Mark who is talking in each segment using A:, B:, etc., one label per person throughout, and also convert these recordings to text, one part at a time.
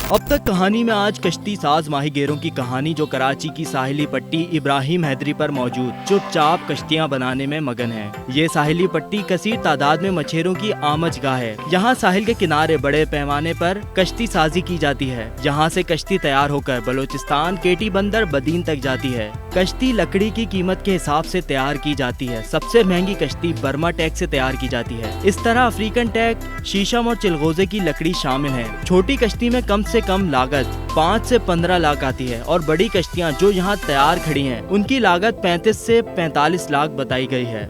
A: अब तक कहानी में आज कश्ती साज माहीगीरों की कहानी जो कराची की साहिली पट्टी इब्राहिम हैदरी पर मौजूद चुपचाप कश्तियां बनाने में मगन है। ये साहिली पट्टी कसीर तादाद में मछेरों की आमजगाह है। यहाँ साहिल के किनारे बड़े पैमाने पर कश्ती साजी की जाती है। यहाँ से कश्ती तैयार होकर बलोचिस्तान, केटी बंदर, बदीन तक जाती है। कश्ती लकड़ी की कीमत के हिसाब से तैयार की जाती है। सबसे महंगी कश्ती बर्मा टेक से तैयार की जाती है। इस तरह अफ्रीकन टेक, शीशम और चिलगोजे की लकड़ी शामिल है। छोटी कश्ती में कम से कम लागत 5 से 15 लाख आती है और बड़ी कश्तियां जो यहाँ तैयार खड़ी हैं, उनकी लागत 35 से 45 लाख बताई गई है।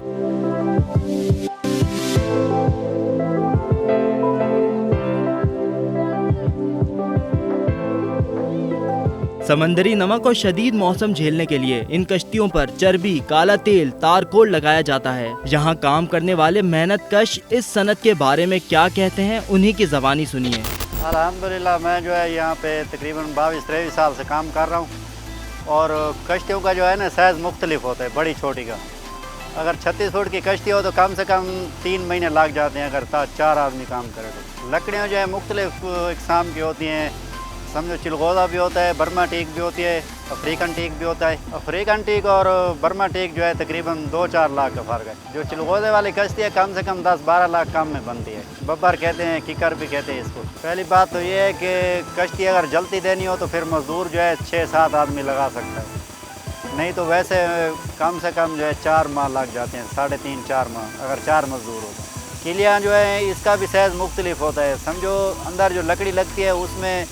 A: समंदरी नमक और शदीद मौसम झेलने के लिए इन कश्तियों पर चर्बी, काला तेल, तारकोल लगाया जाता है। यहाँ काम करने वाले मेहनत कश इस सनत के बारे में क्या कहते हैं, उन्हीं की ज़बानी सुनिए।
B: अल्हम्दुलिल्लाह, मैं जो है यहाँ पे तकरीबन 22-23 साल से काम कर रहा हूँ और कश्तियों का जो है ना साइज़ मुख्तलिफ होता है, बड़ी छोटी का। अगर 36 फुट की कश्ती हो तो कम से कम 3 महीने लग जाते हैं, अगर 4 आदमी काम करे तो। लकड़ियाँ जो है मुख्तलिफ इकसाम की होती हैं, समझो चिलगोज़ा भी होता है, बर्मा टीक भी होती है, अफ्रीकन टीक भी होता है। अफ्रीकन टीक और बर्मा टीक जो है तकरीबन 2-4 लाख का फ़र्क है। जो चिलगोज़े वाली कश्ती है कम से कम 10-12 लाख कम में बनती है। बब्बर कहते हैं, किकर भी कहते हैं इसको। पहली बात तो ये है कि कश्ती अगर जल्दी देनी हो तो फिर मज़दूर जो है 6-7 आदमी लगा सकता है, नहीं तो वैसे कम से कम जो है 4 माह लग जाते हैं, 3.5-4 माह अगर 4 मज़दूर हो तो। किलियाँ जो है इसका भी साइज़ मुख्तलिफ होता है। समझो अंदर जो लकड़ी लगती है उसमें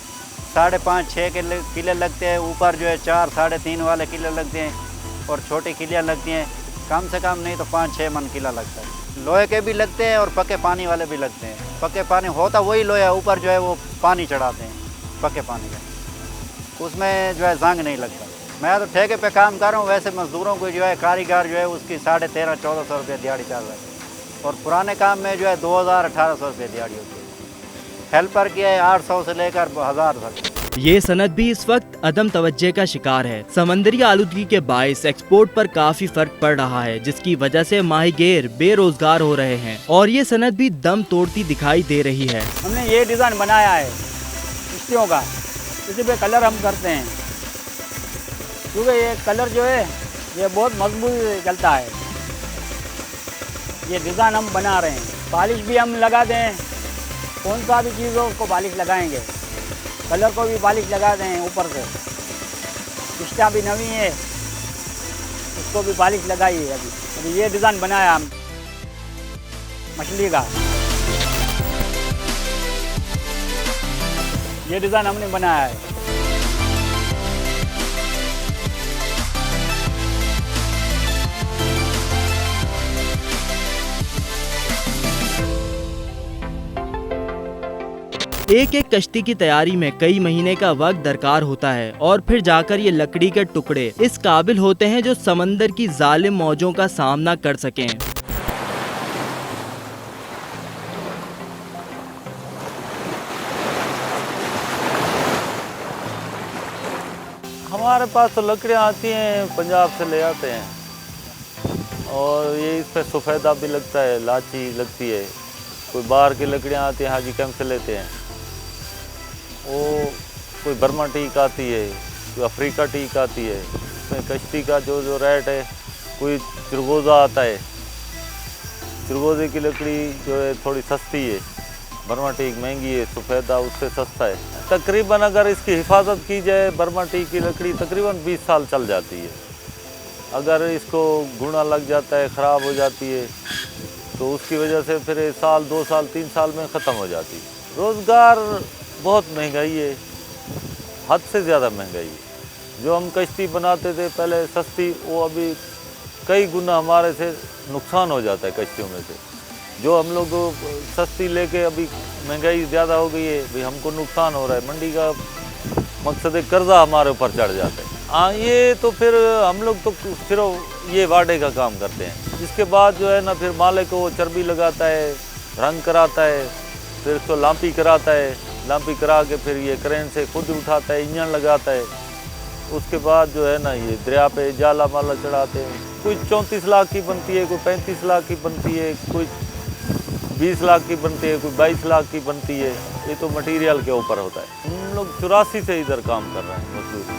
B: 5.5-6 किले लगते हैं, ऊपर जो है 4-3.5 वाले किले लगते हैं और छोटी किलियाँ लगती हैं, कम से कम नहीं तो 5-6 मन किला लगता है। लोहे के भी लगते हैं और पक्के पानी वाले भी लगते हैं। पक्के पानी होता वही लोहा, ऊपर जो है वो पानी चढ़ाते हैं पक्के पानी का, उसमें जो है जंग नहीं लगता। मैं तो ठेके पे काम कर रहा हूँ, वैसे मज़दूरों को जो है कारीगर जो है उसकी 1350-1400 रुपये दिहाड़ी चल रहा है और पुराने काम में जो है 2000-1800 रुपये दिहाड़ी होती है। हेल्पर की है 800 से लेकर 1000 तक।
A: ये सनत भी इस वक्त अदम तवज्जे का शिकार है। समंदरी आलूदगी के बाइस एक्सपोर्ट पर काफी फर्क पड़ रहा है, जिसकी वजह से माहीगीर बेरोजगार हो रहे हैं और ये सनत भी दम तोड़ती दिखाई दे रही है।
C: हमने ये डिज़ाइन बनाया है कश्तियों का, इसी पे कलर हम करते हैं क्योंकि ये कलर जो है ये बहुत मजबूत चलता है। ये डिज़ाइन हम बना रहे हैं, पॉलिश भी हम लगा दें, कौन सा भी चीज़ों को पॉलिश लगाएंगे, कलर को भी पॉलिश लगा दें ऊपर से। किश्तियाँ भी नवी है, उसको भी पॉलिश लगाई है। अभी ये डिज़ाइन बनाया हम मछली का, ये डिज़ाइन हमने बनाया है।
A: एक एक कश्ती की तैयारी में कई महीने का वक्त दरकार होता है और फिर जाकर ये लकड़ी के टुकड़े इस काबिल होते हैं जो समंदर की जालिम मौजों का सामना कर सकें।
D: हमारे पास तो लकड़ियाँ आती हैं, पंजाब से ले आते हैं और ये इस पर सफ़ेदा भी लगता है, लाची लगती है। कोई बाहर की लकड़ियाँ आती हैं, हाजी कैंप से लेते हैं। वो कोई बर्मा टीक आती है, कोई अफ्रीका टीक आती है। उसमें कश्ती का जो रेट है, कोई चिलगोज़ा आता है, चिलगोज़े की लकड़ी जो है थोड़ी सस्ती है, बर्मा टीक महंगी है, सफ़ेदा उससे सस्ता है। तकरीबन अगर इसकी हिफाजत की जाए बर्मा टीक की लकड़ी तकरीबन 20 साल चल जाती है। अगर इसको घुना लग जाता है, ख़राब हो जाती है, तो उसकी वजह से फिर 1 साल 2 साल 3 साल में ख़त्म हो जाती है। रोज़गार बहुत महंगाई है, हद से ज़्यादा महंगाई है। जो हम कश्ती बनाते थे पहले सस्ती, वो अभी कई गुना हमारे से नुकसान हो जाता है कश्तियों में से। जो हम लोग सस्ती लेके अभी महंगाई ज़्यादा हो गई है, भाई हमको नुकसान हो रहा है। मंडी का मकसद है कर्जा हमारे ऊपर चढ़ जाता है। हाँ, ये तो फिर हम लोग तो सिर्फ ये वाडे का काम करते हैं। इसके बाद जो है ना फिर मालिक को वो चर्बी लगाता है, रंग कराता है, फिर उसको लांपी कराता है, लांपी करा के फिर ये क्रेन से खुद उठाता है, इंजन लगाता है। उसके बाद जो है ना ये दरिया पे जाला माला चढ़ाते हैं। कोई 34 लाख की बनती है, कोई 35 लाख की बनती है, कोई 20 लाख की बनती है, कोई 22 लाख की बनती है। ये तो मटेरियल के ऊपर होता है। हम लोग 84 से इधर काम कर रहे हैं मजदूर।